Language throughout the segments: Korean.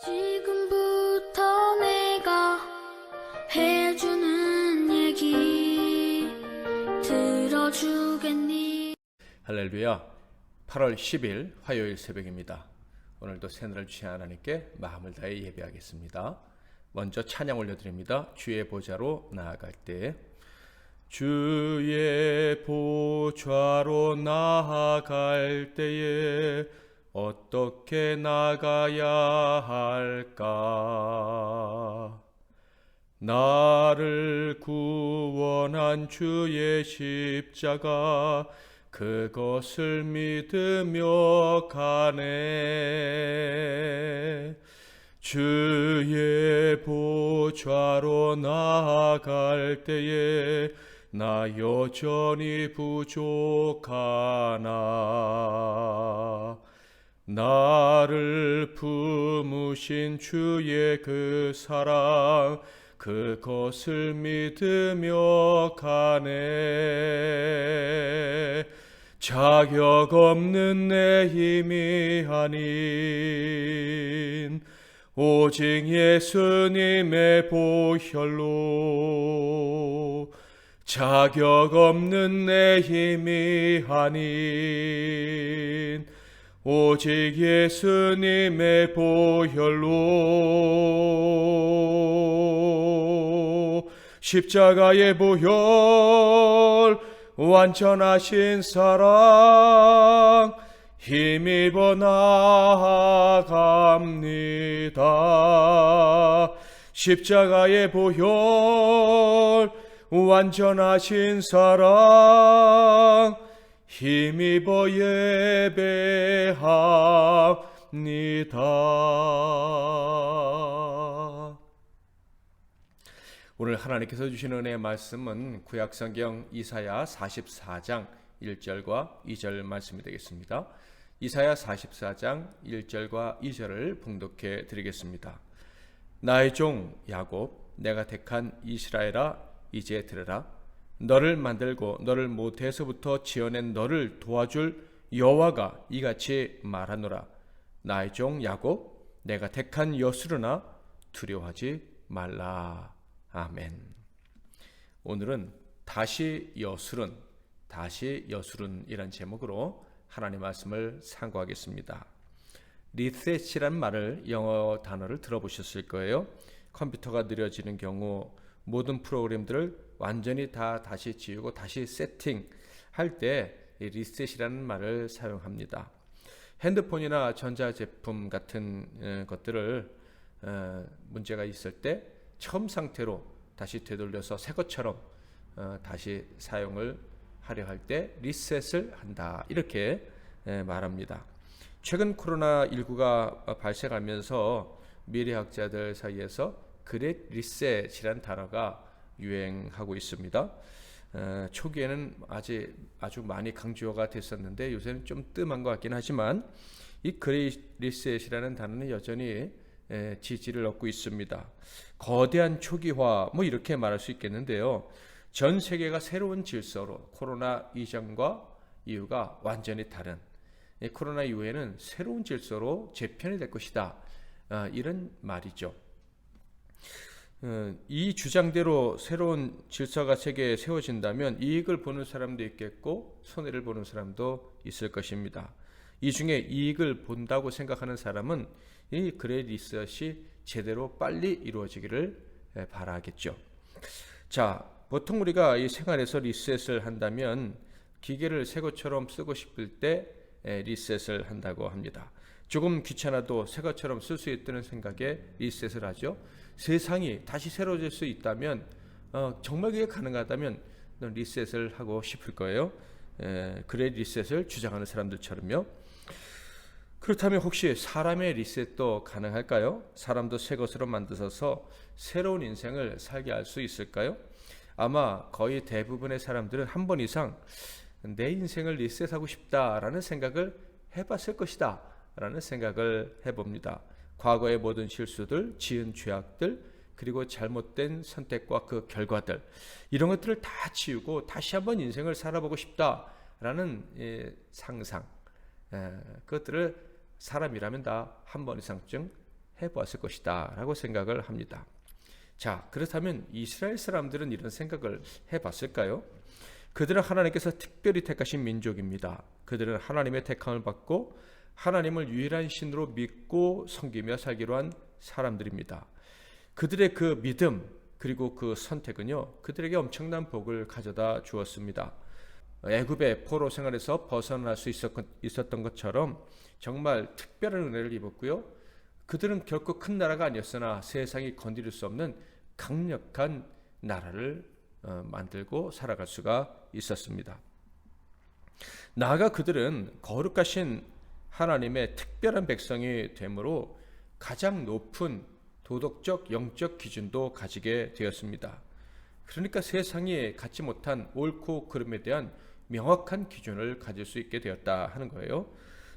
지금부터 내가 해주는 얘기 들어주겠니? 할렐루야. 8월 10일 화요일 새벽입니다. 오늘도 새날을 주신 하나님께 마음을 다해 예배하겠습니다. 먼저 찬양 올려드립니다. 주의 보좌로 나아갈 때. 주의 보좌로 나아갈 때에 어떻게 나가야 할까? 나를 구원한 주의 십자가 그것을 믿으며 가네. 주의 보좌로 나아갈 때에 나 여전히 부족하나. 나를 품으신 주의 그 사랑 그것을 믿으며 가네. 자격 없는 내 힘이 아닌 오직 예수님의 보혈로, 자격 없는 내 힘이 아닌 오직 예수님의 보혈로, 십자가의 보혈 완전하신 사랑 힘입어 나아갑니다. 십자가의 보혈 완전하신 사랑 힘입어 예배합니다. 오늘 하나님께서 주신 은혜의 말씀은 구약성경 이사야 44장 1절과 2절 말씀이 되겠습니다. 이사야 44장 1절과 2절을 봉독해 드리겠습니다. 나의 종 야곱, 내가 택한 이스라엘아, 이제 들으라. 너를 만들고 너를 모태에서부터 지어낸 너를 도와줄 여호와가 이같이 말하노라. 나의 종 야곱, 내가 택한 여수르나 두려워하지 말라. 아멘. 오늘은 다시 여수른이란 제목으로 하나님의 말씀을 상고하겠습니다. 리셋이란 말을 영어 단어를 들어보셨을 거예요. 컴퓨터가 느려지는 경우 모든 프로그램들을 완전히 다시 지우고 다시 세팅할 때 리셋이라는 말을 사용합니다. 핸드폰이나 전자제품 같은 것들을 문제가 있을 때 처음 상태로 다시 되돌려서 새 것처럼 다시 사용을 하려 할 때 리셋을 한다, 이렇게 말합니다. 최근 코로나19가 발생하면서 미래학자들 사이에서 그레이트 리셋이라는 단어가 유행하고 있습니다. 초기에는 아주 많이 강조가 됐었는데 요새는 좀 뜸한 것 같긴 하지만 이 그레이트 리셋이라는 단어는 여전히 지지를 얻고 있습니다. 거대한 초기화 이렇게 말할 수 있겠는데요. 전 세계가 새로운 질서로, 코로나 이전과 이후가 완전히 다른, 코로나 이후에는 새로운 질서로 재편이 될 것이다, 이런 말이죠. 이 주장대로 새로운 질서가 세계에 세워진다면 이익을 보는 사람도 있겠고 손해를 보는 사람도 있을 것입니다. 이 중에 이익을 본다고 생각하는 사람은 이 그레이트 리셋이 제대로 빨리 이루어지기를 바라겠죠. 자, 보통 우리가 이 생활에서 리셋을 한다면 기계를 새 것처럼 쓰고 싶을 때 리셋을 한다고 합니다. 조금 귀찮아도 새 것처럼 쓸 수 있다는 생각에 리셋을 하죠. 세상이 다시 새로워질 수 있다면, 정말 그게 가능하다면 리셋을 하고 싶을 거예요. 그레이트 리셋을 주장하는 사람들처럼요. 그렇다면 혹시 사람의 리셋도 가능할까요? 사람도 새 것으로 만드셔서 새로운 인생을 살게 할 수 있을까요? 아마 거의 대부분의 사람들은 한 번 이상 내 인생을 리셋하고 싶다라는 생각을 해봤을 것이다 라는 생각을 해봅니다. 과거의 모든 실수들, 지은 죄악들, 그리고 잘못된 선택과 그 결과들, 이런 것들을 다 지우고 다시 한번 인생을 살아보고 싶다라는 상상, 그것들을 사람이라면 다 한 번 이상쯤 해보았을 것이다 라고 생각을 합니다. 자, 그렇다면 이스라엘 사람들은 이런 생각을 해봤을까요? 그들은 하나님께서 특별히 택하신 민족입니다. 그들은 하나님의 택함을 받고 하나님을 유일한 신으로 믿고 섬기며 살기로 한 사람들입니다. 그들의 그 믿음 그리고 그 선택은요, 그들에게 엄청난 복을 가져다 주었습니다. 애굽의 포로 생활에서 벗어날 수 있었던 것처럼 정말 특별한 은혜를 입었고요. 그들은 결코 큰 나라가 아니었으나 세상이 건드릴 수 없는 강력한 나라를 만들고 살아갈 수가 있었습니다. 나아가 그들은 거룩하신 하나님의 특별한 백성이 되므로 가장 높은 도덕적 영적 기준도 가지게 되었습니다. 그러니까 세상이 갖지 못한 옳고 그름에 대한 명확한 기준을 가질 수 있게 되었다 하는 거예요.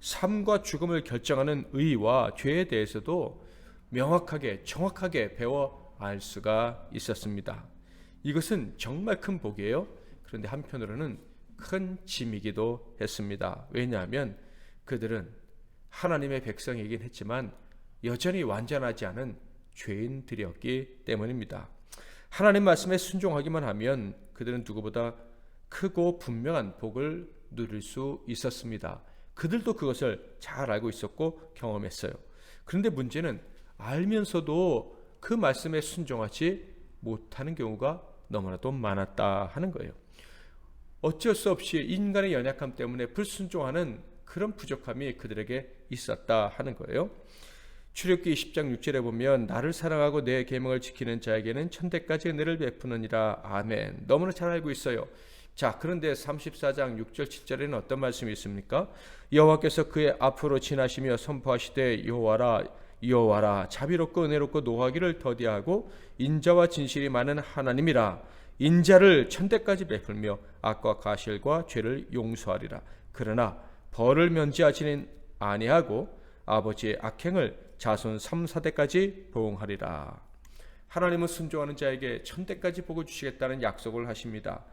삶과 죽음을 결정하는 의와 죄에 대해서도 명확하게 정확하게 배워 알 수가 있었습니다. 이것은 정말 큰 복이에요. 그런데 한편으로는 큰 짐이기도 했습니다. 왜냐하면 그들은 하나님의 백성이긴 했지만 여전히 완전하지 않은 죄인들이었기 때문입니다. 하나님 말씀에 순종하기만 하면 그들은 누구보다 크고 분명한 복을 누릴 수 있었습니다. 그들도 그것을 잘 알고 있었고 경험했어요. 그런데 문제는 알면서도 그 말씀에 순종하지 못하는 경우가 너무나도 많았다 하는 거예요. 어쩔 수 없이 인간의 연약함 때문에 불순종하는 그런 부족함이 그들에게 있었다 하는 거예요. 출애굽기 20장 6절에 보면 나를 사랑하고 내 계명을 지키는 자에게는 천대까지 은혜를 베푸느니라. 아멘. 너무나 잘 알고 있어요. 자, 그런데 34장 6절 7절에는 어떤 말씀이 있습니까? 여호와께서 그의 앞으로 지나시며 선포하시되 여호와라 자비롭고 은혜롭고 노하기를 더디하고 인자와 진실이 많은 하나님이라. 인자를 천대까지 베풀며 악과 가실과 죄를 용서하리라. 그러나 벌을 면제하지는 아니하고 아버지의 악행을 자손 3, 4대까지 보응하리라. 하나님은 순종하는 자에게 천대까지 복을 주시겠다는 약속을 하십니다.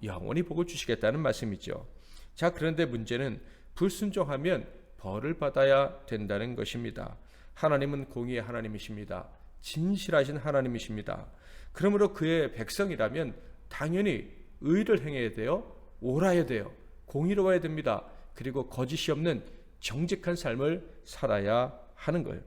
영원히 복을 주시겠다는 말씀이죠. 자, 그런데 문제는 불순종하면 벌을 받아야 된다는 것입니다. 하나님은 공의의 하나님이십니다. 진실하신 하나님이십니다. 그러므로 그의 백성이라면 당연히 의를 행해야 돼요. 옳아야 돼요. 공의로워야 됩니다. 그리고 거짓이 없는 정직한 삶을 살아야 하는 거예요.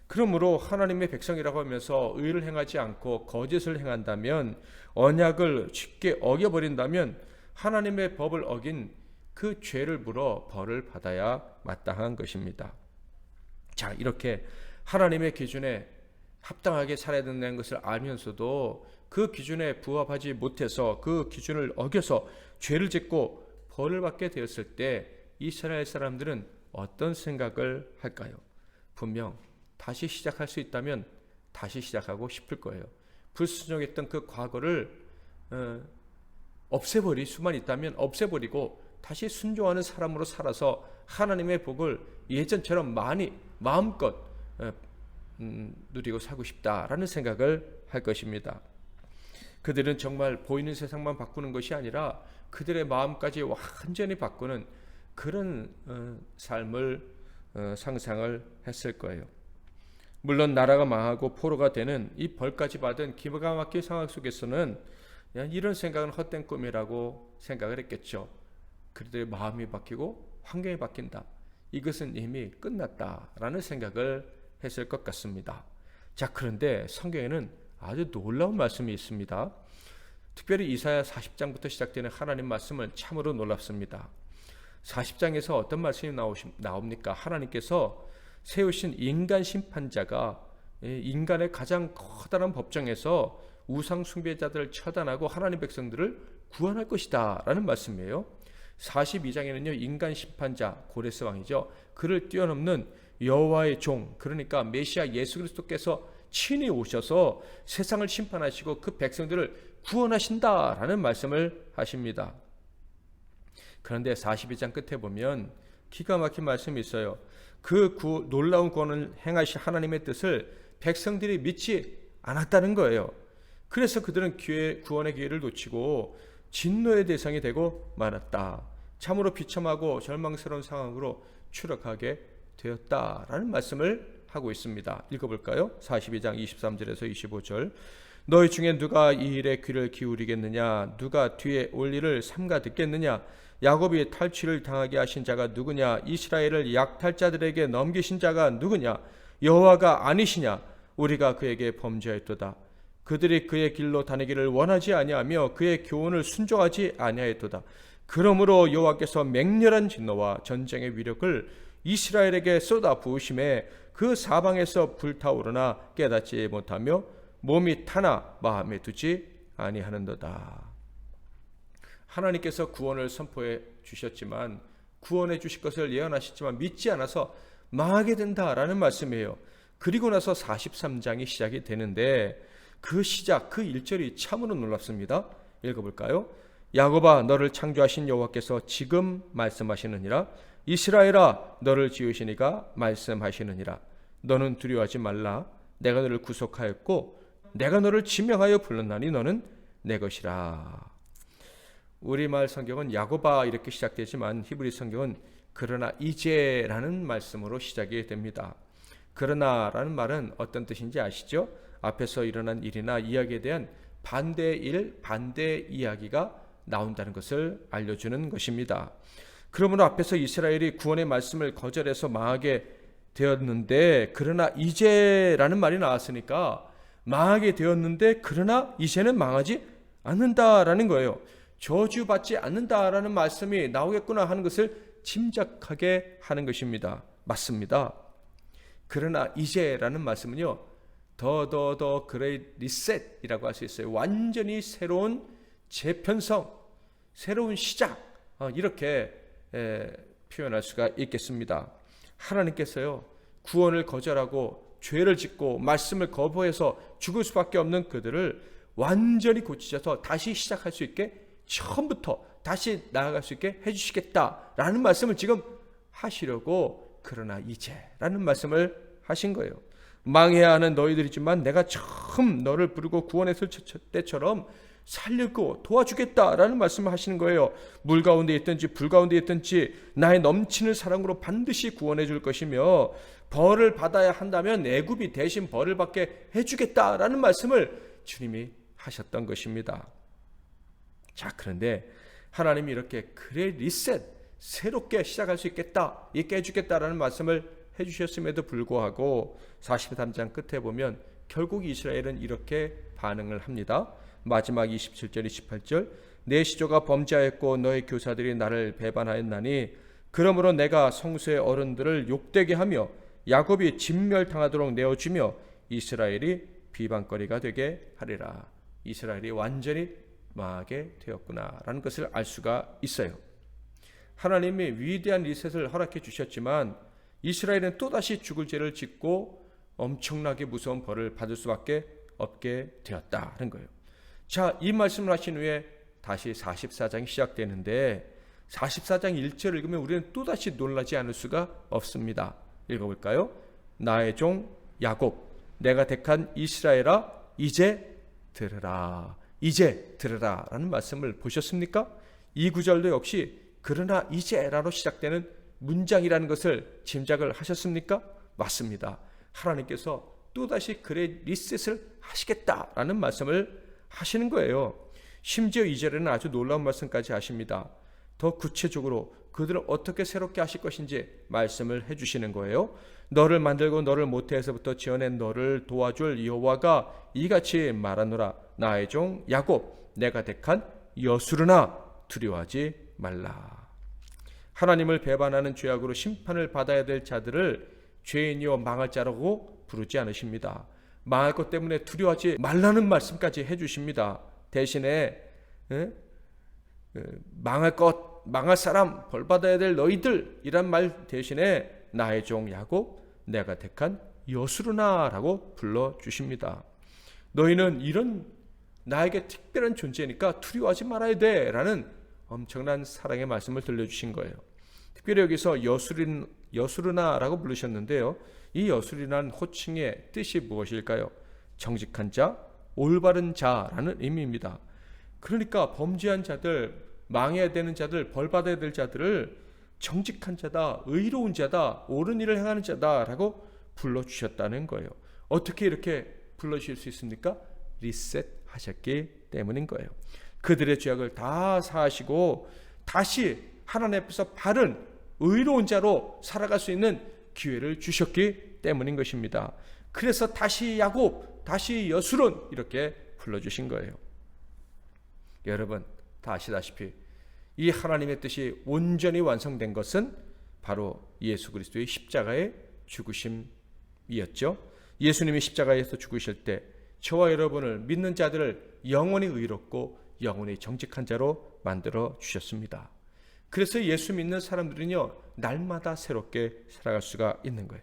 그러므로 하나님의 백성이라고 하면서 의를 행하지 않고 거짓을 행한다면, 언약을 쉽게 어겨버린다면 하나님의 법을 어긴 그 죄를 물어 벌을 받아야 마땅한 것입니다. 자, 이렇게 하나님의 기준에 합당하게 살아야 된다는 것을 알면서도 그 기준에 부합하지 못해서 그 기준을 어겨서 죄를 짓고 벌을 받게 되었을 때 이스라엘 사람들은 어떤 생각을 할까요? 분명 다시 시작할 수 있다면 다시 시작하고 싶을 거예요. 불순종했던 그 과거를 없애버릴 수만 있다면 없애버리고 다시 순종하는 사람으로 살아서 하나님의 복을 예전처럼 많이 마음껏 누리고 살고 싶다라는 생각을 할 것입니다. 그들은 정말 보이는 세상만 바꾸는 것이 아니라 그들의 마음까지 완전히 바꾸는 그런 삶을 상상을 했을 거예요. 물론 나라가 망하고 포로가 되는 이 벌까지 받은 기가 막힌 상황 속에서는 이런 생각은 헛된 꿈이라고 생각을 했겠죠. 그들의 마음이 바뀌고 환경이 바뀐다. 이것은 이미 끝났다라는 생각을 했을 것 같습니다. 자, 그런데 성경에는 아주 놀라운 말씀이 있습니다. 특별히 이사야 40장부터 시작되는 하나님 말씀은 참으로 놀랍습니다. 40장에서 어떤 말씀이 나옵니까? 하나님께서 세우신 인간 심판자가 인간의 가장 커다란 법정에서 우상 숭배자들을 처단하고 하나님 백성들을 구원할 것이다 라는 말씀이에요. 42장에는요 인간 심판자 고레스 왕이죠. 그를 뛰어넘는 여호와의 종, 그러니까 메시아 예수 그리스도께서 친히 오셔서 세상을 심판하시고 그 백성들을 구원하신다라는 말씀을 하십니다. 그런데 42장 끝에 보면 기가 막힌 말씀이 있어요. 그 놀라운 구원을 행하신 하나님의 뜻을 백성들이 믿지 않았다는 거예요. 그래서 그들은 구원의 기회를 놓치고 진노의 대상이 되고 말았다. 참으로 비참하고 절망스러운 상황으로 추락하게 되었다라는 말씀을 하고 있습니다. 읽어볼까요? 42장 23절에서 25절. 너희 중에 누가 이 일에 귀를 기울이겠느냐? 누가 뒤에 올 일을 삼가 듣겠느냐? 야곱이 탈취를 당하게 하신 자가 누구냐? 이스라엘을 약탈자들에게 넘기신 자가 누구냐? 여호와가 아니시냐? 우리가 그에게 범죄하였도다. 그들이 그의 길로 다니기를 원하지 아니하며 그의 교훈을 순종하지 아니하였도다. 그러므로 여호와께서 맹렬한 진노와 전쟁의 위력을 이스라엘에게 쏟아 부으심에 그 사방에서 불타오르나 깨닫지 못하며 몸이 타나 마음에 두지 아니하는도다. 하나님께서 구원을 선포해 주셨지만, 구원해 주실 것을 예언하셨지만 믿지 않아서 망하게 된다라는 말씀이에요. 그리고 나서 43장이 시작이 되는데 그 시작, 그 1절이 참으로 놀랍습니다. 읽어볼까요? 야곱아, 너를 창조하신 여호와께서 지금 말씀하시느니라. 이스라엘아, 너를 지으신 이가 말씀하시느니라. 너는 두려워하지 말라. 내가 너를 구속하였고 내가 너를 지명하여 불렀나니 너는 내 것이라. 우리말 성경은 야곱아 이렇게 시작되지만 히브리 성경은 그러나 이제라는 말씀으로 시작이 됩니다. 그러나라는 말은 어떤 뜻인지 아시죠? 앞에서 일어난 일이나 이야기에 대한 반대의 일, 반대의 이야기가 나온다는 것을 알려주는 것입니다. 그러므로 앞에서 이스라엘이 구원의 말씀을 거절해서 망하게 되었는데, 그러나 이제라는 말이 나왔으니까 망하게 되었는데 그러나 이제는 망하지 않는다라는 거예요. 저주받지 않는다라는 말씀이 나오겠구나 하는 것을 짐작하게 하는 것입니다. 맞습니다. 그러나 이제라는 말씀은요, 더 그레이트 리셋이라고 할 수 있어요. 완전히 새로운 재편성, 새로운 시작, 이렇게 표현할 수가 있겠습니다. 하나님께서요, 구원을 거절하고 죄를 짓고 말씀을 거부해서 죽을 수밖에 없는 그들을 완전히 고치셔서 다시 시작할 수 있게, 처음부터 다시 나아갈 수 있게 해주시겠다라는 말씀을 지금 하시려고 그러나 이제라는 말씀을 하신 거예요. 망해야 하는 너희들이지만 내가 처음 너를 부르고 구원했을 때처럼 살리고 도와주겠다라는 말씀을 하시는 거예요. 물 가운데 있든지 불 가운데 있든지 나의 넘치는 사랑으로 반드시 구원해 줄 것이며, 벌을 받아야 한다면 애굽이 대신 벌을 받게 해주겠다라는 말씀을 주님이 하셨던 것입니다. 자, 그런데 하나님이 이렇게 그레 리셋, 새롭게 시작할 수 있겠다, 있게 해주겠다라는 말씀을 해주셨음에도 불구하고 43장 끝에 보면 결국 이스라엘은 이렇게 반응을 합니다. 마지막 27절 28절. 내 시조가 범죄하였고 너의 교사들이 나를 배반하였나니 그러므로 내가 성소의 어른들을 욕되게 하며 야곱이 진멸당하도록 내어주며 이스라엘이 비방거리가 되게 하리라. 이스라엘이 완전히 망하게 되었구나라는 것을 알 수가 있어요. 하나님이 위대한 리셋을 허락해 주셨지만 이스라엘은 또다시 죽을 죄를 짓고 엄청나게 무서운 벌을 받을 수밖에 없게 되었다는 거예요. 자, 이 말씀을 하신 후에 다시 44장이 시작되는데 44장 1절을 읽으면 우리는 또다시 놀라지 않을 수가 없습니다. 읽어볼까요? 나의 종 야곱, 내가 택한 이스라엘아, 이제 들으라. 이제 들으라 라는 말씀을 보셨습니까? 이 구절도 역시 그러나 이제라로 시작되는 문장이라는 것을 짐작을 하셨습니까? 맞습니다. 하나님께서 또다시 그의 리셋을 하시겠다라는 말씀을 하시는 거예요. 심지어 2절에는 아주 놀라운 말씀까지 하십니다. 더 구체적으로 그들을 어떻게 새롭게 하실 것인지 말씀을 해주시는 거예요. 너를 만들고 너를 모태에서부터 지어낸 너를 도와줄 여호와가 이같이 말하노라. 나의 종 야곱, 내가 택한 여수르나 두려워하지 말라. 하나님을 배반하는 죄악으로 심판을 받아야 될 자들을 죄인이요 망할 자라고 부르지 않으십니다. 망할 것 때문에 두려워하지 말라는 말씀까지 해주십니다. 대신에 망할 것, 망할 사람, 벌 받아야 될 너희들 이란 말 대신에 나의 종 야곱, 내가 택한 여수르나라고 불러주십니다. 너희는 이런 나에게 특별한 존재니까 두려워하지 말아야 돼 라는 엄청난 사랑의 말씀을 들려주신 거예요. 특별히 여기서 여수르나라고 부르셨는데요. 이 여수르나는 호칭의 뜻이 무엇일까요? 정직한 자, 올바른 자라는 의미입니다. 그러니까 범죄한 자들, 망해야 되는 자들, 벌 받아야 될 자들을 정직한 자다, 의로운 자다, 옳은 일을 행하는 자다라고 불러주셨다는 거예요. 어떻게 이렇게 불러주실 수 있습니까? 리셋하셨기 때문인 거예요. 그들의 죄악을 다 사하시고 다시 하나님 앞에서 바른 의로운 자로 살아갈 수 있는 기회를 주셨기 때문인 것입니다. 그래서 다시 야곱, 다시 여술은 이렇게 불러주신 거예요. 여러분 다 아시다시피 이 하나님의 뜻이 온전히 완성된 것은 바로 예수 그리스도의 십자가의 죽으심이었죠. 예수님이 십자가에서 죽으실 때 저와 여러분을 믿는 자들을 영원히 의롭고 영원히 정직한 자로 만들어 주셨습니다. 그래서 예수 믿는 사람들은요, 날마다 새롭게 살아갈 수가 있는 거예요.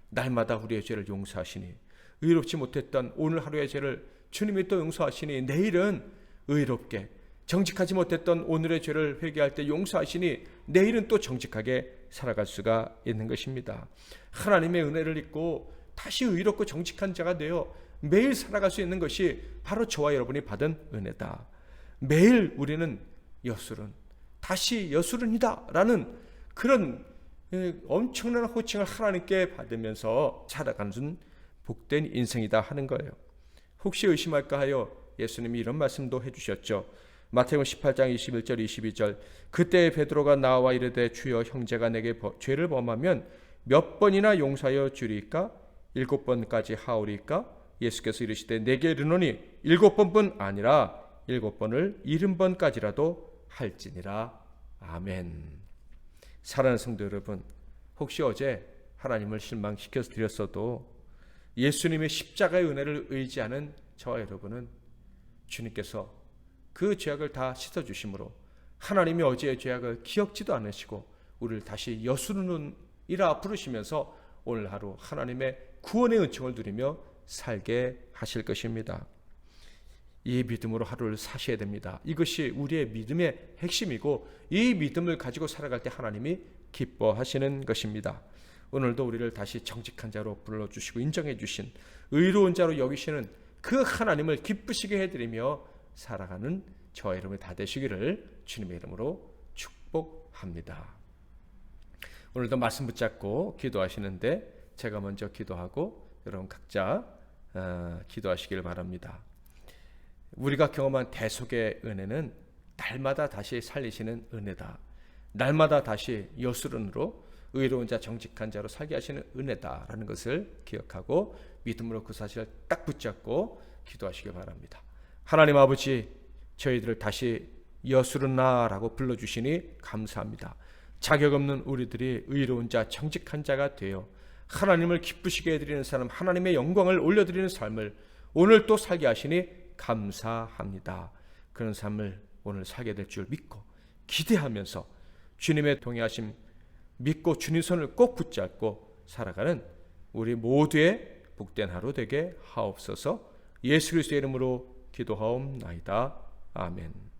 날마다 우리의 죄를 용서하시니, 의롭지 못했던 오늘 하루의 죄를 주님이 또 용서하시니, 내일은 의롭게, 정직하지 못했던 오늘의 죄를 회개할 때 용서하시니 내일은 또 정직하게 살아갈 수가 있는 것입니다. 하나님의 은혜를 입고 다시 의롭고 정직한 자가 되어 매일 살아갈 수 있는 것이 바로 저와 여러분이 받은 은혜다. 매일 우리는 여술은, 다시 여술은이다 라는 그런 엄청난 호칭을 하나님께 받으면서 살아가는 복된 인생이다 하는 거예요. 혹시 의심할까 하여 예수님이 이런 말씀도 해주셨죠. 마태복음 18장 21절 22절 그때 베드로가 나와 이르되 주여 형제가 내게 죄를 범하면 몇 번이나 용서하여 주리까? 7번까지 하오리까? 예수께서 이르시되 내게 이르노니 7번뿐 아니라 7번을 70번까지라도 할지니라. 아멘. 사랑하는 성도 여러분, 혹시 어제 하나님을 실망시켜서 드렸어도 예수님의 십자가의 은혜를 의지하는 저와 여러분은 주님께서 그 죄악을 다 씻어주심으로 하나님이 어제의 죄악을 기억지도 않으시고 우리를 다시 여수는이라 부르시면서 오늘 하루 하나님의 구원의 은총을 누리며 살게 하실 것입니다. 이 믿음으로 하루를 사셔야 됩니다. 이것이 우리의 믿음의 핵심이고 이 믿음을 가지고 살아갈 때 하나님이 기뻐하시는 것입니다. 오늘도 우리를 다시 정직한 자로 불러주시고 인정해 주신 의로운 자로 여기시는 그 하나님을 기쁘시게 해드리며 살아가는 저와 여러분이 다 되시기를 주님의 이름으로 축복합니다. 오늘도 말씀 붙잡고 기도하시는데 제가 먼저 기도하고 여러분 각자 기도하시길 바랍니다. 우리가 경험한 대속의 은혜는 날마다 다시 살리시는 은혜다. 날마다 다시 여수론으로 의로운 자 정직한 자로 살게 하시는 은혜다라는 것을 기억하고 믿음으로 그 사실을 딱 붙잡고 기도하시길 바랍니다. 하나님 아버지, 저희들을 다시 여수르나라고 불러주시니 감사합니다. 자격 없는 우리들이 의로운 자 정직한 자가 되어 하나님을 기쁘시게 해드리는 사람, 하나님의 영광을 올려드리는 삶을 오늘 또 살게 하시니 감사합니다. 그런 삶을 오늘 살게 될 줄 믿고 기대하면서 주님의 동행하심 믿고 주님 손을 꼭 붙잡고 살아가는 우리 모두의 복된 하루 되게 하옵소서. 예수 그리스도의 이름으로 기도하옵나이다. 아멘.